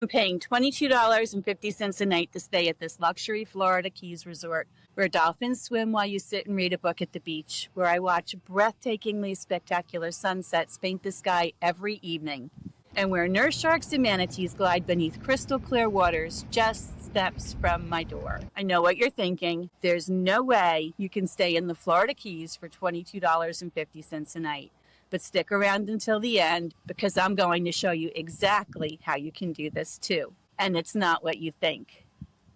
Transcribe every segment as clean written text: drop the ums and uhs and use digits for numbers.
I'm paying $22.50 a night to stay at this luxury Florida Keys resort where dolphins swim while you sit and read a book at the beach, where I watch breathtakingly spectacular sunsets paint the sky every evening, and where nurse sharks and manatees glide beneath crystal clear waters just steps from my door. I know what you're thinking. There's no way you can stay in the Florida Keys for $22.50 a night. But stick around until the end because I'm going to show you exactly how you can do this too. And it's not what you think.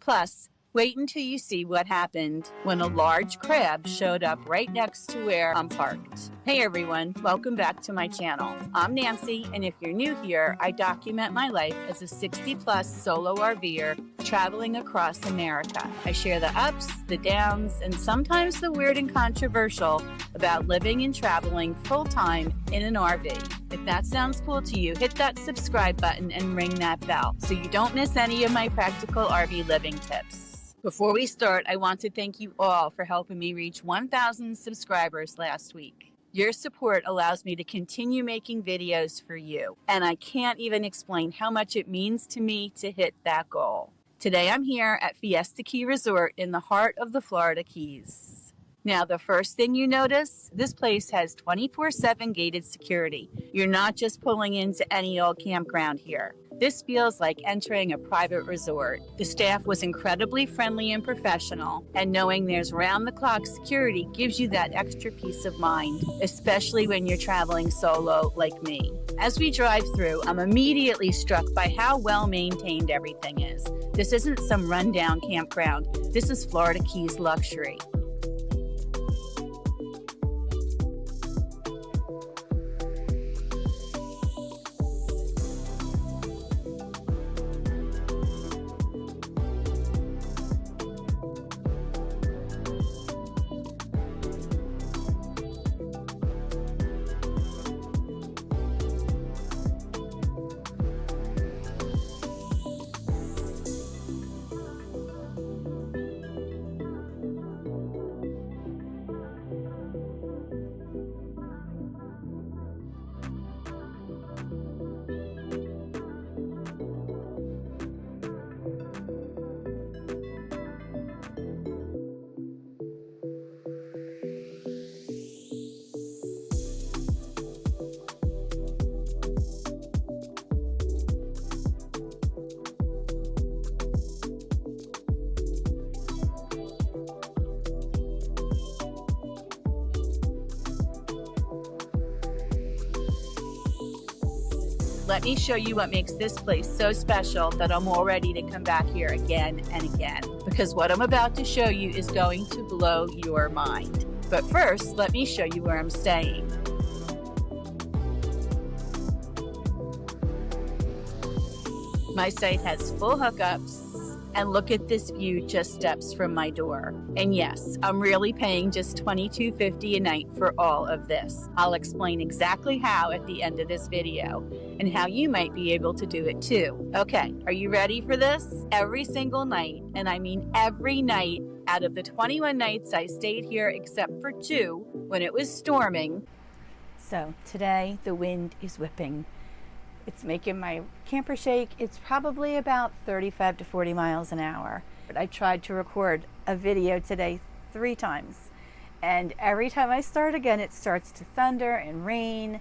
Plus, wait until you see what happened when a large crab showed up right next to where I'm parked. Hey everyone, welcome back to my channel. I'm Nancy, and if you're new here, I document my life as a 60-plus solo RVer traveling across America. I share the ups, the downs, and sometimes the weird and controversial about living and traveling full-time in an RV. If that sounds cool to you, hit that subscribe button and ring that bell so you don't miss any of my practical RV living tips. Before we start, I want to thank you all for helping me reach 1,000 subscribers last week. Your support allows me to continue making videos for you, and I can't even explain how much it means to me to hit that goal. Today I'm here at Fiesta Key Resort in the heart of the Florida Keys. Now, the first thing you notice, this place has 24/7 gated security. You're not just pulling into any old campground here. This feels like entering a private resort. The staff was incredibly friendly and professional, and knowing there's round-the-clock security gives you that extra peace of mind, especially when you're traveling solo like me. As we drive through, I'm immediately struck by how well-maintained everything is. This isn't some rundown campground. This is Florida Keys luxury. Let me show you what makes this place so special that I'm all ready to come back here again and again, because what I'm about to show you is going to blow your mind. But first, let me show you where I'm staying. My site has full hookups, and look at this view just steps from my door. And yes, I'm really paying just $22.50 a night for all of this. I'll explain exactly how at the end of this video, and how you might be able to do it too. Okay, are you ready for this? Every single night, and I mean every night, out of the 21 nights I stayed here except for 2 when it was storming. So today the wind is whipping. It's making my camper shake. It's probably about 35 to 40 miles an hour. I tried to record a video today 3 times, and every time I start again it starts to thunder and rain,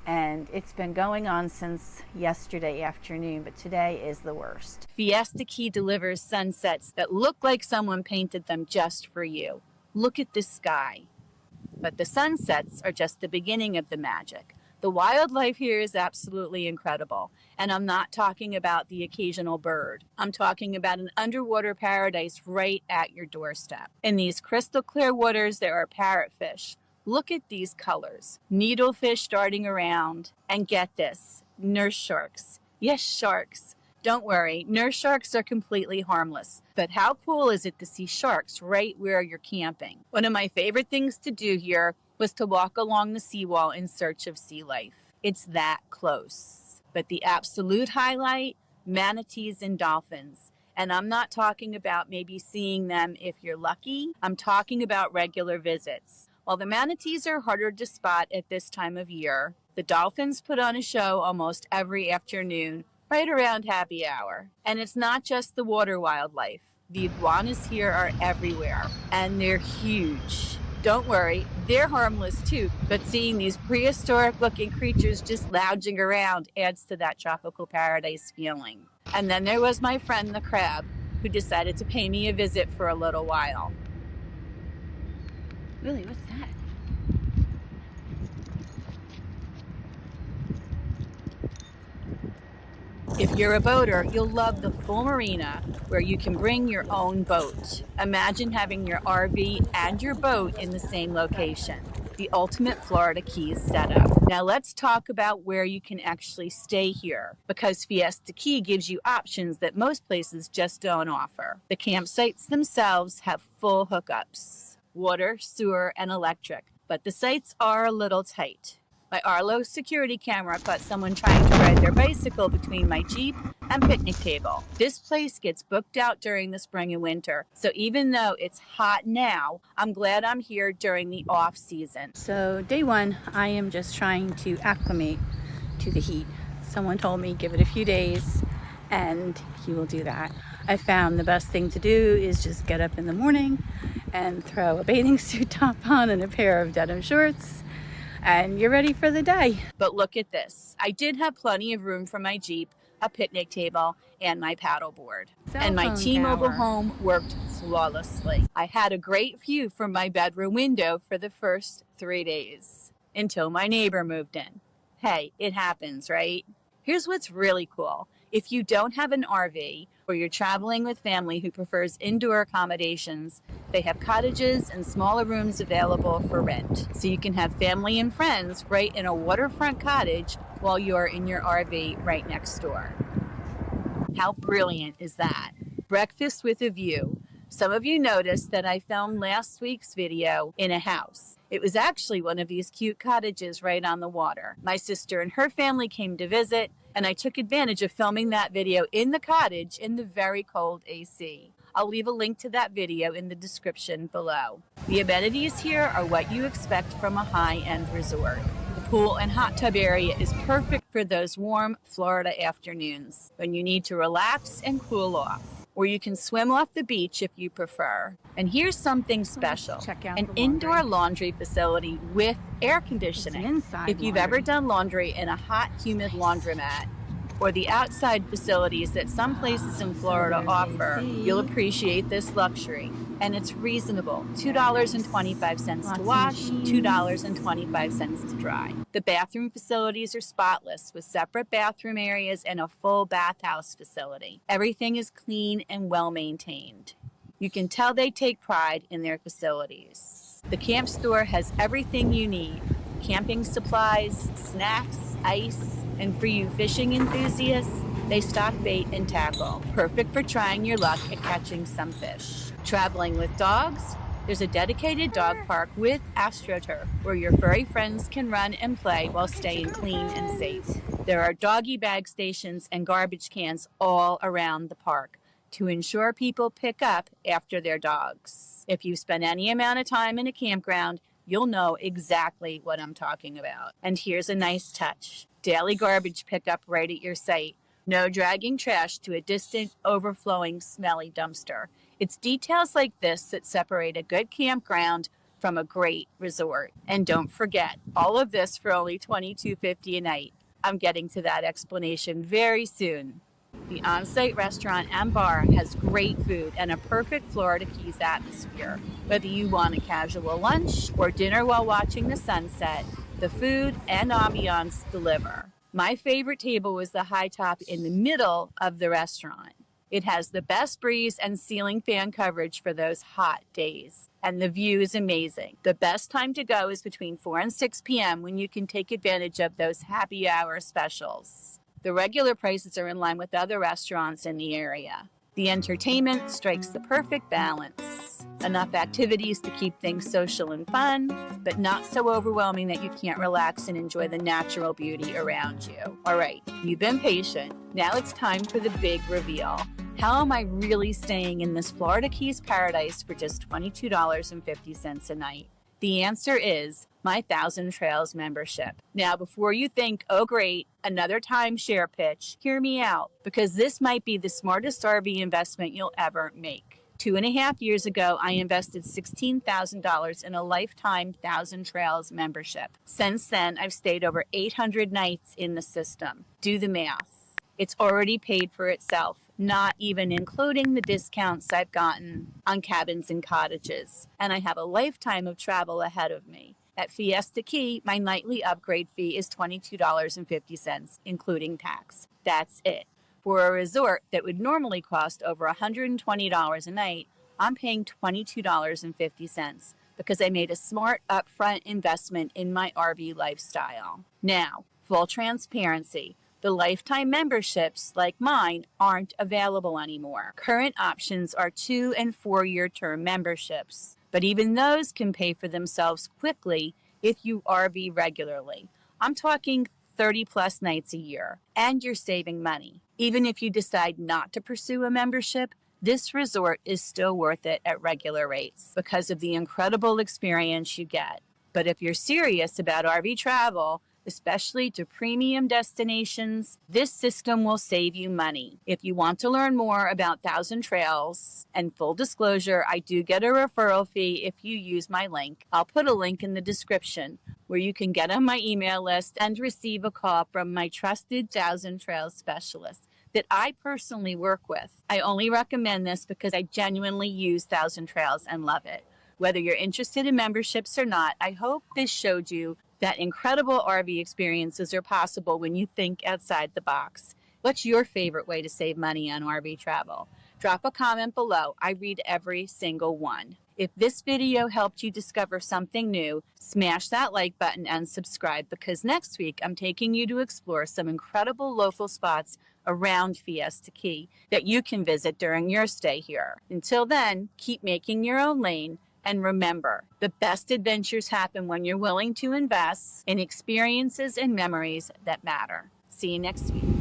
and it's been going on since yesterday afternoon, but today is the worst. Fiesta Key delivers sunsets that look like someone painted them just for you. Look at the sky. But the sunsets are just the beginning of the magic. The wildlife here is absolutely incredible, and I'm not talking about the occasional bird. I'm talking about an underwater paradise right at your doorstep. In these crystal clear waters, there are parrotfish. Look at these colors. Needlefish darting around. And get this, nurse sharks. Yes, sharks. Don't worry, nurse sharks are completely harmless. But how cool is it to see sharks right where you're camping? One of my favorite things to do here was to walk along the seawall in search of sea life. It's that close. But the absolute highlight, manatees and dolphins. And I'm not talking about maybe seeing them if you're lucky. I'm talking about regular visits. While the manatees are harder to spot at this time of year, the dolphins put on a show almost every afternoon right around happy hour. And it's not just the water wildlife. The iguanas here are everywhere, and they're huge. Don't worry, they're harmless too, but seeing these prehistoric looking creatures just lounging around adds to that tropical paradise feeling. And then there was my friend the crab, who decided to pay me a visit for a little while. Really, what's that? If you're a boater, you'll love the full marina where you can bring your own boat. Imagine having your RV and your boat in the same location. The ultimate Florida Keys setup. Now let's talk about where you can actually stay here, because Fiesta Key gives you options that most places just don't offer. The campsites themselves have full hookups: water, sewer, and electric, but the sites are a little tight. My Arlo security camera caught someone trying to ride their bicycle between my Jeep and picnic table. This place gets booked out during the spring and winter, so even though it's hot now, I'm glad I'm here during the off season. So day one, I am just trying to acclimate to the heat. Someone told me give it a few days and he will do that. I found the best thing to do is just get up in the morning and throw a bathing suit top on and a pair of denim shorts, and you're ready for the day. But look at this. I did have plenty of room for my Jeep, a picnic table, and my paddleboard. And my T-Mobile home worked flawlessly. I had a great view from my bedroom window for the first 3 days, until my neighbor moved in. Hey, it happens, right? Here's what's really cool. If you don't have an RV, or you're traveling with family who prefers indoor accommodations, they have cottages and smaller rooms available for rent. So you can have family and friends right in a waterfront cottage while you're in your RV right next door. How brilliant is that? Breakfast with a view. Some of you noticed that I filmed last week's video in a house. It was actually one of these cute cottages right on the water. My sister and her family came to visit, and I took advantage of filming that video in the cottage in the very cold AC. I'll leave a link to that video in the description below. The amenities here are what you expect from a high-end resort. The pool and hot tub area is perfect for those warm Florida afternoons when you need to relax and cool off. Or you can swim off the beach if you prefer. And here's something special: an indoor laundry facility with air conditioning. If you've ever done laundry in a hot, humid laundromat, or the outside facilities that some places in Florida offer, you'll appreciate this luxury. And it's reasonable: $2.25 to wash, $2.25 to dry. The bathroom facilities are spotless, with separate bathroom areas and a full bathhouse facility. Everything is clean and well maintained. You can tell they take pride in their facilities. The camp store has everything you need: camping supplies, snacks, ice, and for you fishing enthusiasts, they stock bait and tackle, perfect for trying your luck at catching some fish. Traveling with dogs? There's a dedicated dog park with AstroTurf where your furry friends can run and play while staying clean and safe. There are doggy bag stations and garbage cans all around the park to ensure people pick up after their dogs. If you spend any amount of time in a campground, you'll know exactly what I'm talking about. And here's a nice touch: daily garbage pickup right at your site. No dragging trash to a distant, overflowing, smelly dumpster. It's details like this that separate a good campground from a great resort. And don't forget, all of this for only $22.50 a night. I'm getting to that explanation very soon. The on-site restaurant and bar has great food and a perfect Florida Keys atmosphere. Whether you want a casual lunch or dinner while watching the sunset, the food and ambiance deliver. My favorite table was the high top in the middle of the restaurant. It has the best breeze and ceiling fan coverage for those hot days. And the view is amazing. The best time to go is between 4 and 6 p.m. when you can take advantage of those happy hour specials. The regular prices are in line with other restaurants in the area. The entertainment strikes the perfect balance. Enough activities to keep things social and fun, but not so overwhelming that you can't relax and enjoy the natural beauty around you. All right, you've been patient. Now it's time for the big reveal. How am I really staying in this Florida Keys paradise for just $22.50 a night? The answer is my Thousand Trails membership. Now, before you think, oh great, another timeshare pitch, hear me out, because this might be the smartest RV investment you'll ever make. 2.5 years ago, I invested $16,000 in a lifetime Thousand Trails membership. Since then, I've stayed over 800 nights in the system. Do the math. It's already paid for itself, not even including the discounts I've gotten on cabins and cottages. And I have a lifetime of travel ahead of me. At Fiesta Key, my nightly upgrade fee is $22.50, including tax. That's it. For a resort that would normally cost over $120 a night, I'm paying $22.50 because I made a smart upfront investment in my RV lifestyle. Now, full transparency. The lifetime memberships like mine aren't available anymore. Current options are 2 and 4 year term memberships, but even those can pay for themselves quickly if you RV regularly. I'm talking 30 plus nights a year, and you're saving money. Even if you decide not to pursue a membership, this resort is still worth it at regular rates because of the incredible experience you get. But if you're serious about RV travel, especially to premium destinations, this system will save you money. If you want to learn more about Thousand Trails, and full disclosure, I do get a referral fee if you use my link. I'll put a link in the description where you can get on my email list and receive a call from my trusted Thousand Trails specialist that I personally work with. I only recommend this because I genuinely use Thousand Trails and love it. Whether you're interested in memberships or not, I hope this showed you that incredible RV experiences are possible when you think outside the box. What's your favorite way to save money on RV travel? Drop a comment below. I read every single one. If this video helped you discover something new, smash that like button and subscribe, because next week I'm taking you to explore some incredible local spots around Fiesta Key that you can visit during your stay here. Until then, keep making your own lane. And remember, the best adventures happen when you're willing to invest in experiences and memories that matter. See you next week.